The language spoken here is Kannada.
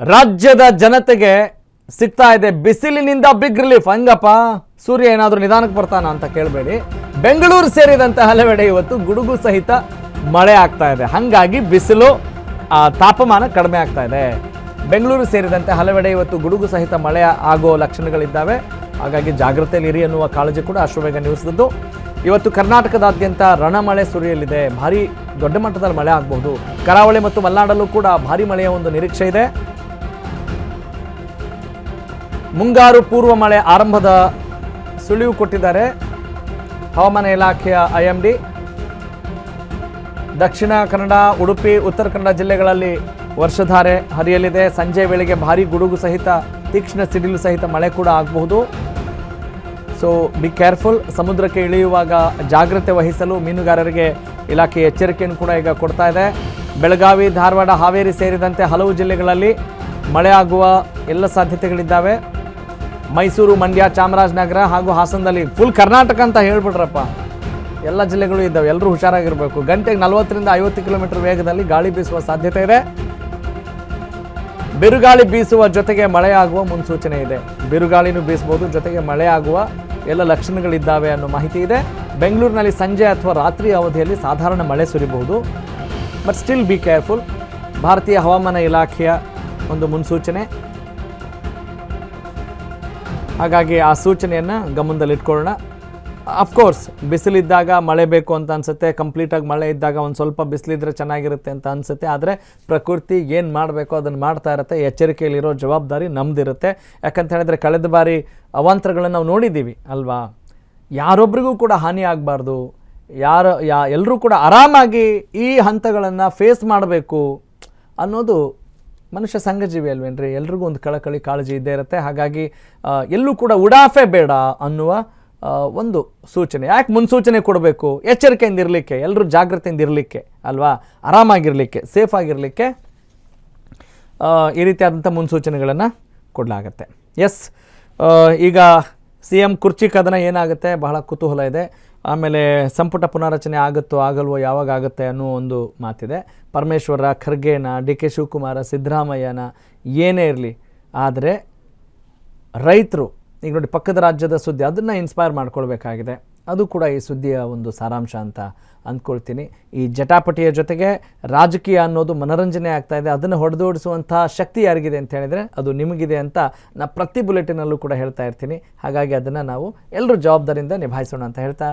ರಾಜ್ಯದ ಜನತೆಗೆ ಸಿಗ್ತಾ ಇದೆ ಬಿಸಿಲಿನಿಂದ ಬಿಗ್ ರಿಲೀಫ್. ಹಂಗಪ್ಪ ಸೂರ್ಯ ಏನಾದರೂ ನಿಧಾನಕ್ಕೆ ಬರ್ತಾನ ಅಂತ ಕೇಳಬೇಡಿ. ಬೆಂಗಳೂರು ಸೇರಿದಂತೆ ಹಲವೆಡೆ ಇವತ್ತು ಗುಡುಗು ಸಹಿತ ಮಳೆ ಆಗ್ತಾ ಇದೆ. ಹಾಗಾಗಿ ಬಿಸಿಲು ತಾಪಮಾನ ಕಡಿಮೆ ಆಗ್ತಾ ಇದೆ. ಬೆಂಗಳೂರು ಸೇರಿದಂತೆ ಹಲವೆಡೆ ಇವತ್ತು ಗುಡುಗು ಸಹಿತ ಮಳೆ ಆಗೋ ಲಕ್ಷಣಗಳಿದ್ದಾವೆ. ಹಾಗಾಗಿ ಜಾಗೃತೆಯಲ್ಲಿರಿ ಅನ್ನುವ ಕಾಳಜಿ ಕೂಡ ಅಶ್ವವೇಗ ನ್ಯೂಸ್ದು. ಇವತ್ತು ಕರ್ನಾಟಕದಾದ್ಯಂತ ರಣಮಳೆ ಸುರಿಯಲಿದೆ. ಭಾರಿ ದೊಡ್ಡ ಮಟ್ಟದಲ್ಲಿ ಮಳೆ ಆಗಬಹುದು. ಕರಾವಳಿ ಮತ್ತು ಮಲೆನಾಡಲ್ಲೂ ಕೂಡ ಭಾರಿ ಮಳೆಯ ಒಂದು ನಿರೀಕ್ಷೆ ಇದೆ. ಮುಂಗಾರು ಪೂರ್ವ ಮಳೆ ಆರಂಭದ ಸುಳಿವು ಕೊಟ್ಟಿದ್ದಾರೆ ಹವಾಮಾನ ಇಲಾಖೆಯ IMD. ದಕ್ಷಿಣ ಕನ್ನಡ, ಉಡುಪಿ, ಉತ್ತರ ಕನ್ನಡ ಜಿಲ್ಲೆಗಳಲ್ಲಿ ವರ್ಷಧಾರೆ ಹರಿಯಲಿದೆ. ಸಂಜೆ ವೇಳೆಗೆ ಭಾರಿ ಗುಡುಗು ಸಹಿತ ತೀಕ್ಷ್ಣ ಸಿಡಿಲು ಸಹಿತ ಮಳೆ ಕೂಡ ಆಗಬಹುದು. So be careful. ಸಮುದ್ರಕ್ಕೆ ಇಳಿಯುವಾಗ ಜಾಗ್ರತೆ ವಹಿಸಲು ಮೀನುಗಾರರಿಗೆ ಇಲಾಖೆ ಎಚ್ಚರಿಕೆಯನ್ನು ಕೂಡ ಈಗ ಕೊಡ್ತಾ ಇದೆ. ಬೆಳಗಾವಿ, ಧಾರವಾಡ, ಹಾವೇರಿ ಸೇರಿದಂತೆ ಹಲವು ಜಿಲ್ಲೆಗಳಲ್ಲಿ ಮಳೆ ಆಗುವ ಎಲ್ಲ ಸಾಧ್ಯತೆಗಳಿದ್ದಾವೆ. ಮೈಸೂರು, ಮಂಡ್ಯ, ಚಾಮರಾಜನಗರ ಹಾಗೂ ಹಾಸನದಲ್ಲಿ ಫುಲ್ ಕರ್ನಾಟಕ ಅಂತ ಹೇಳ್ಬಿಟ್ರಪ್ಪ. ಎಲ್ಲ ಜಿಲ್ಲೆಗಳು ಇದ್ದಾವೆ. ಎಲ್ಲರೂ ಹುಷಾರಾಗಿರಬೇಕು. ಗಂಟೆಗೆ 40ರಿಂದ 50 ಕಿಲೋಮೀಟರ್ ವೇಗದಲ್ಲಿ ಗಾಳಿ ಬೀಸುವ ಸಾಧ್ಯತೆ ಇದೆ. ಬಿರುಗಾಳಿ ಬೀಸುವ ಜೊತೆಗೆ ಮಳೆಯಾಗುವ ಮುನ್ಸೂಚನೆ ಇದೆ. ಬಿರುಗಾಳಿನೂ ಬೀಸಬಹುದು, ಜೊತೆಗೆ ಮಳೆ ಆಗುವ ಎಲ್ಲ ಲಕ್ಷಣಗಳಿದ್ದಾವೆ ಅನ್ನೋ ಮಾಹಿತಿ ಇದೆ. ಬೆಂಗಳೂರಿನಲ್ಲಿ ಸಂಜೆ ಅಥವಾ ರಾತ್ರಿ ಅವಧಿಯಲ್ಲಿ ಸಾಧಾರಣ ಮಳೆ ಸುರಿಬಹುದು. But still be careful. ಭಾರತೀಯ ಹವಾಮಾನ ಇಲಾಖೆಯ ಒಂದು ಮುನ್ಸೂಚನೆ. ಹಾಗಾಗಿ ಆ ಸೂಚನೆಯನ್ನು ಗಮನದಲ್ಲಿಟ್ಕೊಳ್ಳೋಣ. ಅಫ್ಕೋರ್ಸ್ ಬಿಸಿಲಿದ್ದಾಗ ಮಳೆ ಬೇಕು ಅಂತ ಅನಿಸುತ್ತೆ. ಕಂಪ್ಲೀಟಾಗಿ ಮಳೆ ಇದ್ದಾಗ ಒಂದು ಸ್ವಲ್ಪ ಬಿಸಿಲಿದ್ರೆ ಚೆನ್ನಾಗಿರುತ್ತೆ ಅಂತ ಅನಿಸುತ್ತೆ. ಆದರೆ ಪ್ರಕೃತಿ ಏನು ಮಾಡಬೇಕು ಅದನ್ನು ಮಾಡ್ತಾ ಇರುತ್ತೆ. ಎಚ್ಚರಿಕೆಯಲ್ಲಿರೋ ಜವಾಬ್ದಾರಿ ನಮ್ಮದಿರುತ್ತೆ. ಯಾಕಂತ ಹೇಳಿದ್ರೆ ಕಳೆದ ಬಾರಿ ಅವಾಂತರಗಳನ್ನು ನಾವು ನೋಡಿದ್ದೀವಿ ಅಲ್ವಾ. ಯಾರೊಬ್ರಿಗೂ ಕೂಡ ಹಾನಿ ಆಗಬಾರ್ದು. ಎಲ್ಲರೂ ಕೂಡ ಆರಾಮಾಗಿ ಈ ಹಂತಗಳನ್ನು ಫೇಸ್ ಮಾಡಬೇಕು ಅನ್ನೋದು ಮನುಷ್ಯ ಸಂಘಜೀವಿ ಅಲ್ವೇನ್ರಿ. ಎಲ್ರಿಗೂ ಒಂದು ಕಳಕಳಿ ಕಾಳಜಿ ಇದ್ದೇ ಇರುತ್ತೆ. ಹಾಗಾಗಿ ಎಲ್ಲೂ ಕೂಡ ಉಡಾಫೆ ಬೇಡ ಅನ್ನುವ ಒಂದು ಸೂಚನೆ. ಯಾಕೆ ಮುನ್ಸೂಚನೆ ಕೊಡಬೇಕು? ಎಚ್ಚರಿಕೆಯಿಂದ ಇರಲಿಕ್ಕೆ, ಎಲ್ಲರೂ ಜಾಗೃತೆಯಿಂದ ಇರಲಿಕ್ಕೆ ಅಲ್ವಾ, ಆರಾಮಾಗಿರಲಿಕ್ಕೆ, ಸೇಫ್ ಆಗಿರಲಿಕ್ಕೆ ಈ ರೀತಿಯಾದಂಥ ಮುನ್ಸೂಚನೆಗಳನ್ನು ಕೊಡಲಾಗತ್ತೆ. ಎಸ್, ಈಗ CM ಕುರ್ಚಿ ಕದನ ಏನಾಗುತ್ತೆ ಬಹಳ ಕುತೂಹಲ ಇದೆ. ಆಮೇಲೆ ಸಂಪುಟ ಪುನಾರಚನೆ ಆಗುತ್ತೋ ಆಗಲ್ವೋ, ಯಾವಾಗ ಆಗುತ್ತೆ ಅನ್ನೋ ಒಂದು ಮಾತಿದೆ. ಪರಮೇಶ್ವರ, ಖರ್ಗೆನ, DK ಶಿವಕುಮಾರ, ಸಿದ್ದರಾಮಯ್ಯನ ಏನೇ ಇರಲಿ, ಆದರೆ ರೈತರು ಈಗ ನೋಡಿ ಪಕ್ಕದ ರಾಜ್ಯದ ಸುದ್ದಿ, ಅದನ್ನು ಇನ್ಸ್ಪೈರ್ ಮಾಡ್ಕೊಳ್ಬೇಕಾಗಿದೆ. ಅದು ಕೂಡ ಈ ಸುದ್ದಿಯ ಒಂದು ಸಾರಾಂಶ ಅಂತ ಅಂದ್ಕೊಳ್ತೀನಿ. ಈ ಜಟಾಪಟಿಯ ಜೊತೆಗೆ ರಾಜಕೀಯ ಅನ್ನೋದು ಮನೋರಂಜನೆ ಆಗ್ತಾ ಇದೆ. ಅದನ್ನು ಹೊಡೆದೋಡಿಸುವಂಥ ಶಕ್ತಿ ಯಾರಿಗಿದೆ ಅಂತ ಹೇಳಿದರೆ ಅದು ನಿಮಗಿದೆ ಅಂತ ನಾನು ಪ್ರತಿ ಬುಲೆಟಿನಲ್ಲೂ ಕೂಡ ಹೇಳ್ತಾ ಇರ್ತೀನಿ. ಹಾಗಾಗಿ ಅದನ್ನು ನಾವು ಎಲ್ಲರೂ ಜವಾಬ್ದಾರಿಯಿಂದ ನಿಭಾಯಿಸೋಣ ಅಂತ ಹೇಳ್ತಾ